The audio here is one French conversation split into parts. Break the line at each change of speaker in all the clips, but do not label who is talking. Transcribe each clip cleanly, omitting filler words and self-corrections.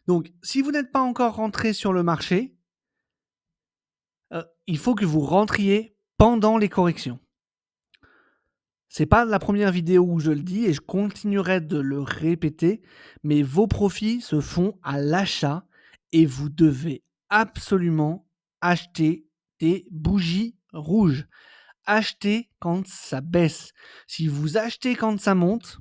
Donc, si vous n'êtes pas encore rentré sur le marché, il faut que vous rentriez pendant les corrections. C'est pas la première vidéo où je le dis et je continuerai de le répéter, mais vos profits se font à l'achat et vous devez absolument acheter des bougies rouges. Achetez quand ça baisse. Si vous achetez quand ça monte,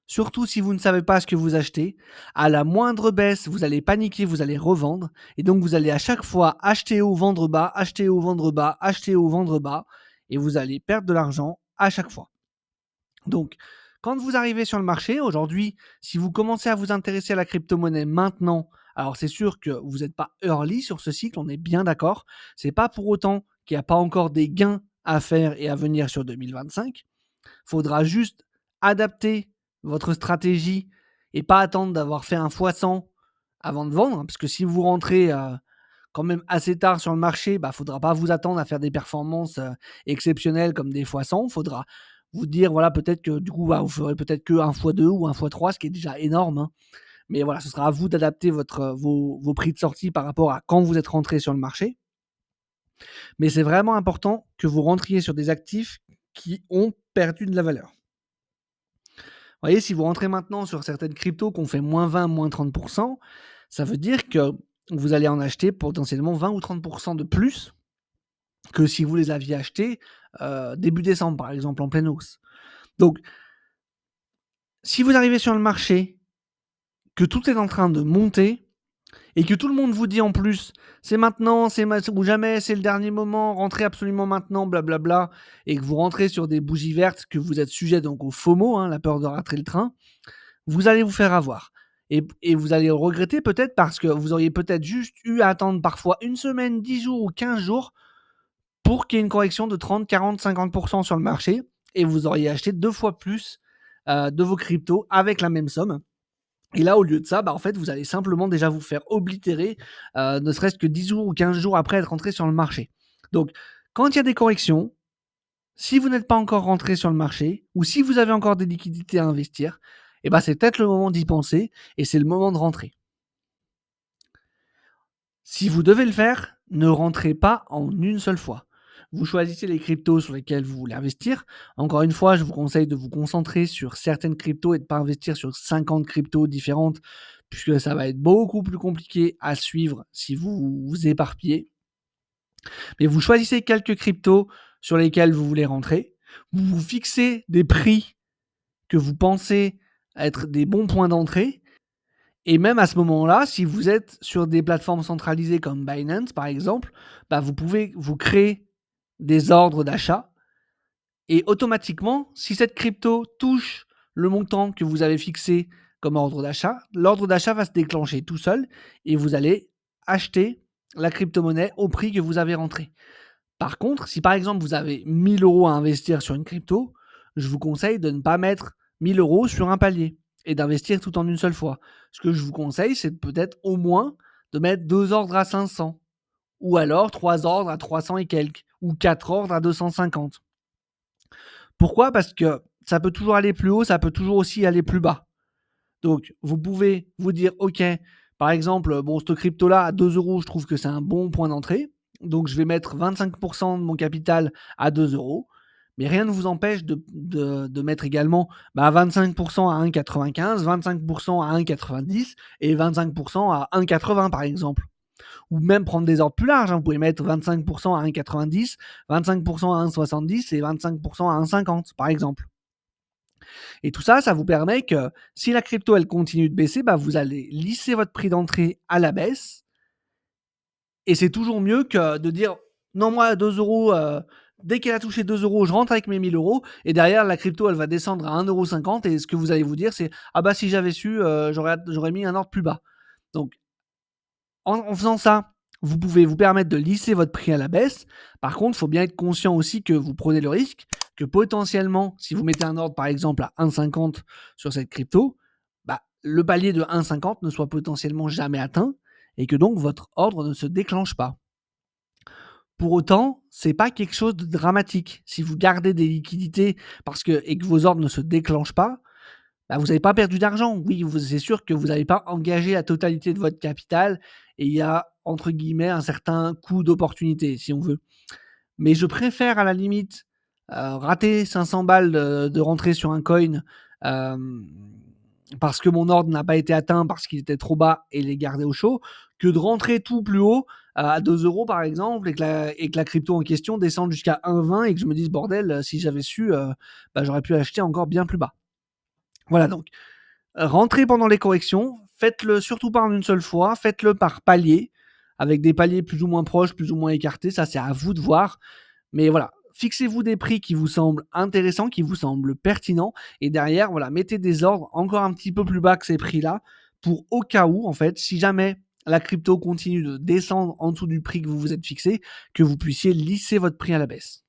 surtout si vous ne savez pas ce que vous achetez, à la moindre baisse, vous allez paniquer, vous allez revendre. Et donc, vous allez à chaque fois acheter haut, vendre bas, acheter haut, vendre bas, acheter haut, vendre bas. Et vous allez perdre de l'argent à chaque fois. Donc, quand vous arrivez sur le marché, aujourd'hui, si vous commencez à vous intéresser à la crypto-monnaie maintenant, alors c'est sûr que vous n'êtes pas early sur ce cycle, on est bien d'accord. C'est pas pour autant qu'il n'y a pas encore des gains à faire et à venir sur 2025. Faudra juste adapter votre stratégie et pas attendre d'avoir fait un x100 avant de vendre, parce que si vous rentrez quand même assez tard sur le marché, bah, faudra pas vous attendre à faire des performances exceptionnelles comme des x100. Faudra vous dire, voilà, peut-être que du coup, bah, vous ferez peut-être que un x2 ou un x3, ce qui est déjà énorme, hein. Mais voilà, ce sera à vous d'adapter vos prix de sortie par rapport à quand vous êtes rentré sur le marché. Mais c'est vraiment important que vous rentriez sur des actifs qui ont perdu de la valeur. Vous voyez, si vous rentrez maintenant sur certaines cryptos qui ont fait moins 20, moins 30%, ça veut dire que vous allez en acheter potentiellement 20 ou 30% de plus que si vous les aviez achetés début décembre, par exemple, en pleine hausse. Donc, si vous arrivez sur le marché, que tout est en train de monter, et que tout le monde vous dit en plus, c'est maintenant, ou jamais, c'est le dernier moment, rentrez absolument maintenant, blablabla, et que vous rentrez sur des bougies vertes, que vous êtes sujet donc au FOMO, hein, la peur de rater le train, vous allez vous faire avoir. Et vous allez le regretter peut-être parce que vous auriez peut-être juste eu à attendre parfois une semaine, 10 jours ou 15 jours pour qu'il y ait une correction de 30, 40, 50% sur le marché et vous auriez acheté 2 fois plus de vos cryptos avec la même somme. Et là, au lieu de ça, bah, en fait, vous allez simplement déjà vous faire oblitérer, ne serait-ce que 10 jours ou 15 jours après être rentré sur le marché. Donc, quand il y a des corrections, si vous n'êtes pas encore rentré sur le marché ou si vous avez encore des liquidités à investir, eh ben, c'est peut-être le moment d'y penser et c'est le moment de rentrer. Si vous devez le faire, ne rentrez pas en une seule fois. Vous choisissez les cryptos sur lesquels vous voulez investir. Encore une fois, je vous conseille de vous concentrer sur certaines cryptos et de ne pas investir sur 50 cryptos différentes, puisque ça va être beaucoup plus compliqué à suivre si vous vous éparpillez. Mais vous choisissez quelques cryptos sur lesquels vous voulez rentrer. Vous vous fixez des prix que vous pensez être des bons points d'entrée. Et même à ce moment-là, si vous êtes sur des plateformes centralisées comme Binance, par exemple, bah, vous pouvez vous créer des ordres d'achat. Et automatiquement, si cette crypto touche le montant que vous avez fixé comme ordre d'achat, l'ordre d'achat va se déclencher tout seul et vous allez acheter la crypto-monnaie au prix que vous avez rentré. Par contre, si par exemple vous avez 1000 euros à investir sur une crypto, je vous conseille de ne pas mettre 1000 euros sur un palier et d'investir tout en une seule fois. Ce que je vous conseille, c'est peut-être au moins de mettre 2 ordres à 500 ou alors 3 ordres à 300 et quelques ou 4 ordres à 250. Pourquoi? Parce que ça peut toujours aller plus haut, ça peut toujours aussi aller plus bas. Donc, vous pouvez vous dire, OK, par exemple, bon, cette crypto-là, à 2 euros, je trouve que c'est un bon point d'entrée. Donc, je vais mettre 25% de mon capital à 2 euros. Mais rien ne vous empêche de mettre également 25% à 1,95, 25% à 1,90 et 25% à 1,80 par exemple. Ou même prendre des ordres plus larges, hein. Vous pouvez mettre 25% à 1,90, 25% à 1,70 et 25% à 1,50 par exemple. Et tout ça, ça vous permet que si la crypto elle continue de baisser, bah, vous allez lisser votre prix d'entrée à la baisse. Et c'est toujours mieux que de dire non, moi, à 2 euros, dès qu'elle a touché 2 euros, je rentre avec mes 1000 euros. Et derrière, la crypto, elle va descendre à 1,50 €. Et ce que vous allez vous dire, c'est ah bah si j'avais su, j'aurais mis un ordre plus bas. Donc, en faisant ça, vous pouvez vous permettre de lisser votre prix à la baisse. Par contre, il faut bien être conscient aussi que vous prenez le risque que potentiellement, si vous mettez un ordre par exemple à 1,50 sur cette crypto, bah, le palier de 1,50 ne soit potentiellement jamais atteint et que donc votre ordre ne se déclenche pas. Pour autant, c'est pas quelque chose de dramatique. Si vous gardez des liquidités et que vos ordres ne se déclenchent pas, Bah, vous n'avez pas perdu d'argent. Oui, c'est sûr que vous n'avez pas engagé la totalité de votre capital et il y a, entre guillemets, un certain coût d'opportunité, si on veut. Mais je préfère à la limite, rater 500 balles de rentrée sur un coin, hem, parce que mon ordre n'a pas été atteint, parce qu'il était trop bas et les garder au chaud, que de rentrer tout plus haut, à 2 € par exemple et que la crypto en question descende jusqu'à 1,20 et que je me dise: «Bordel, si j'avais su, bah, j'aurais pu acheter encore bien plus bas». Voilà donc, rentrez pendant les corrections, faites-le surtout pas en une seule fois, faites-le par paliers, avec des paliers plus ou moins proches, plus ou moins écartés, ça c'est à vous de voir. Mais voilà, fixez-vous des prix qui vous semblent intéressants, qui vous semblent pertinents et derrière, voilà, mettez des ordres encore un petit peu plus bas que ces prix-là pour au cas où, en fait, si jamais la crypto continue de descendre en dessous du prix que vous vous êtes fixé, que vous puissiez lisser votre prix à la baisse.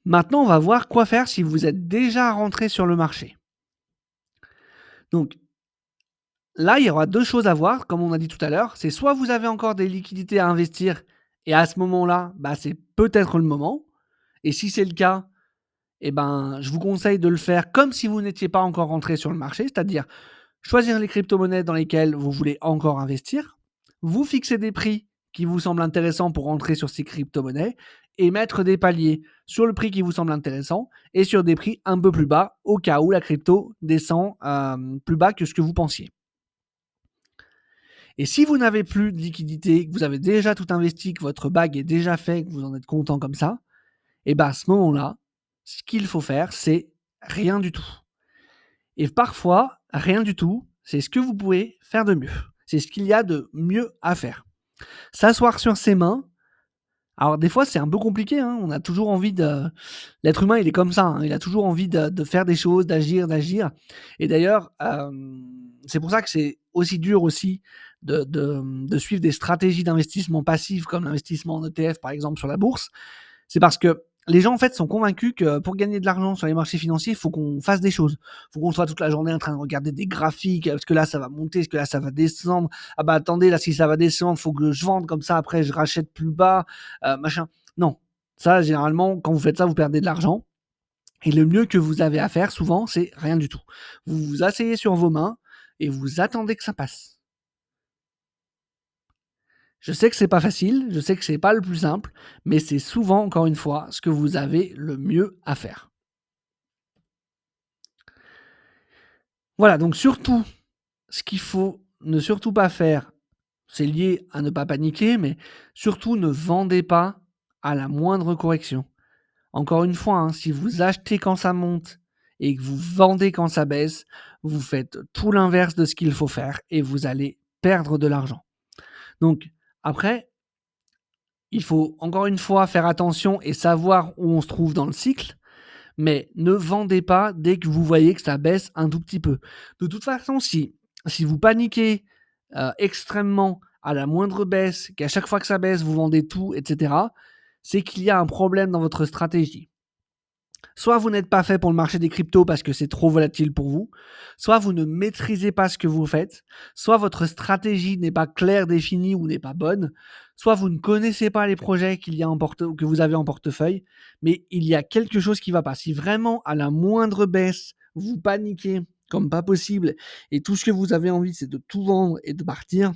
Maintenant, on va voir quoi faire si vous êtes déjà rentré sur le marché. Donc là, il y aura 2 choses à voir, comme on a dit tout à l'heure. C'est soit vous avez encore des liquidités à investir et à ce moment-là, bah, c'est peut-être le moment et si c'est le cas, eh ben, je vous conseille de le faire comme si vous n'étiez pas encore rentré sur le marché, c'est-à-dire choisir les crypto-monnaies dans lesquelles vous voulez encore investir, vous fixer des prix qui vous semblent intéressants pour rentrer sur ces crypto-monnaies et mettre des paliers sur le prix qui vous semble intéressant et sur des prix un peu plus bas au cas où la crypto descend plus bas que ce que vous pensiez. Et si vous n'avez plus de liquidité, que vous avez déjà tout investi, que votre bague est déjà fait, que vous en êtes content comme ça, et ben à ce moment-là, ce qu'il faut faire, c'est rien du tout. Et parfois, rien du tout, c'est ce que vous pouvez faire de mieux. C'est ce qu'il y a de mieux à faire. S'asseoir sur ses mains. Alors des fois, c'est un peu compliqué, hein. On a toujours envie de. L'être humain, il est comme ça, hein. Il a toujours envie de faire des choses, d'agir, d'agir. Et d'ailleurs, c'est pour ça que c'est aussi dur aussi de suivre des stratégies d'investissement passif comme l'investissement en ETF, par exemple, sur la bourse. C'est parce que les gens, en fait, sont convaincus que pour gagner de l'argent sur les marchés financiers, il faut qu'on fasse des choses. Il faut qu'on soit toute la journée en train de regarder des graphiques, est-ce que là, ça va monter, est-ce que là, ça va descendre. Ah bah attendez, là, si ça va descendre, il faut que je vende comme ça, après, je rachète plus bas, machin. Non, ça, généralement, quand vous faites ça, vous perdez de l'argent. Et le mieux que vous avez à faire, souvent, c'est rien du tout. Vous vous asseyez sur vos mains et vous attendez que ça passe. Je sais que c'est pas facile, je sais que c'est pas le plus simple, mais c'est souvent, encore une fois, ce que vous avez le mieux à faire. Voilà, donc surtout, ce qu'il faut ne surtout pas faire, c'est lié à ne pas paniquer, mais surtout ne vendez pas à la moindre correction. Encore une fois, hein, si vous achetez quand ça monte et que vous vendez quand ça baisse, vous faites tout l'inverse de ce qu'il faut faire et vous allez perdre de l'argent. Donc après, il faut encore une fois faire attention et savoir où on se trouve dans le cycle. Mais ne vendez pas dès que vous voyez que ça baisse un tout petit peu. De toute façon, si vous paniquez, extrêmement à la moindre baisse, qu'à chaque fois que ça baisse, vous vendez tout et cetera, c'est qu'il y a un problème dans votre stratégie. Soit vous n'êtes pas fait pour le marché des cryptos parce que c'est trop volatile pour vous, soit vous ne maîtrisez pas ce que vous faites, soit votre stratégie n'est pas claire, définie ou n'est pas bonne, soit vous ne connaissez pas les projets que vous avez en portefeuille, mais il y a quelque chose qui ne va pas. Si vraiment à la moindre baisse, vous paniquez comme pas possible et tout ce que vous avez envie, c'est de tout vendre et de partir,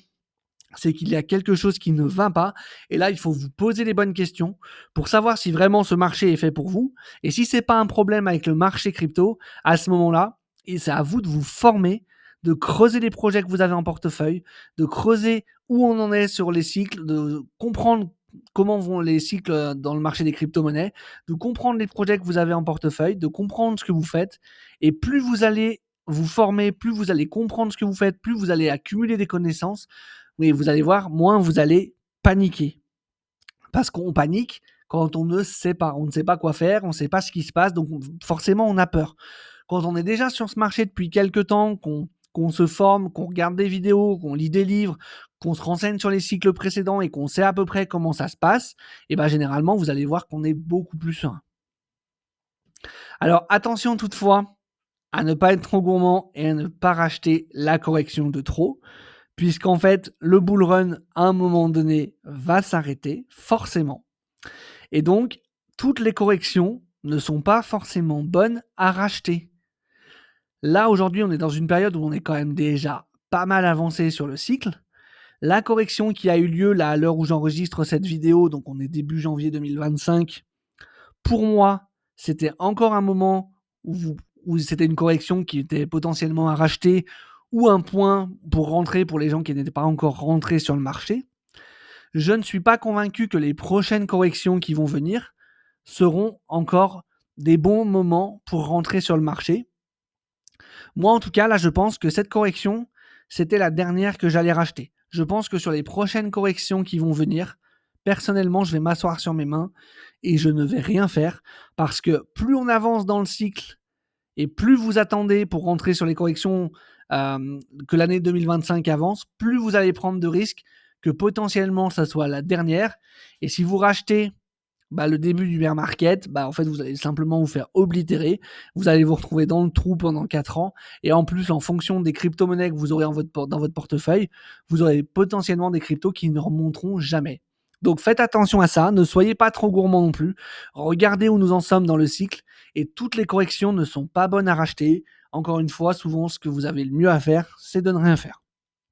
c'est qu'il y a quelque chose qui ne va pas. Et là, il faut vous poser les bonnes questions pour savoir si vraiment ce marché est fait pour vous. Et si c'est pas un problème avec le marché crypto, à ce moment-là, et c'est à vous de vous former, de creuser les projets que vous avez en portefeuille, de creuser où on en est sur les cycles, de comprendre comment vont les cycles dans le marché des crypto-monnaies, de comprendre les projets que vous avez en portefeuille, de comprendre ce que vous faites. Et plus vous allez vous former, plus vous allez comprendre ce que vous faites, plus vous allez accumuler des connaissances, oui, vous allez voir, moins vous allez paniquer. Parce qu'on panique quand on ne sait pas. On ne sait pas quoi faire, on ne sait pas ce qui se passe, donc forcément on a peur. Quand on est déjà sur ce marché depuis quelques temps, qu'on se forme, qu'on regarde des vidéos, qu'on lit des livres, qu'on se renseigne sur les cycles précédents et qu'on sait à peu près comment ça se passe, et ben généralement vous allez voir qu'on est beaucoup plus serein. Alors attention toutefois à ne pas être trop gourmand et à ne pas racheter la correction de trop. Puisqu'en fait, le bull run, à un moment donné, va s'arrêter, forcément. Et donc, toutes les corrections ne sont pas forcément bonnes à racheter. Là, aujourd'hui, on est dans une période où on est quand même déjà pas mal avancé sur le cycle. La correction qui a eu lieu là à l'heure où j'enregistre cette vidéo, donc on est début janvier 2025, pour moi, c'était encore un moment où c'était une correction qui était potentiellement à racheter ou un point pour rentrer pour les gens qui n'étaient pas encore rentrés sur le marché. Je ne suis pas convaincu que les prochaines corrections qui vont venir seront encore des bons moments pour rentrer sur le marché. Moi, en tout cas, là, je pense que cette correction, c'était la dernière que j'allais racheter. Je pense que sur les prochaines corrections qui vont venir, personnellement, je vais m'asseoir sur mes mains et je ne vais rien faire parce que plus on avance dans le cycle et plus vous attendez pour rentrer sur les corrections que l'année 2025 avance, plus vous allez prendre de risques que potentiellement ça soit la dernière. Et si vous rachetez le début du bear market, en fait, vous allez simplement vous faire oblitérer. Vous allez vous retrouver dans le trou pendant 4 ans. Et en plus, en fonction des crypto-monnaies que vous aurez dans votre portefeuille, vous aurez potentiellement des cryptos qui ne remonteront jamais. Donc faites attention à ça, ne soyez pas trop gourmand non plus. Regardez où nous en sommes dans le cycle et toutes les corrections ne sont pas bonnes à racheter. Encore une fois, souvent, ce que vous avez le mieux à faire, c'est de ne rien faire.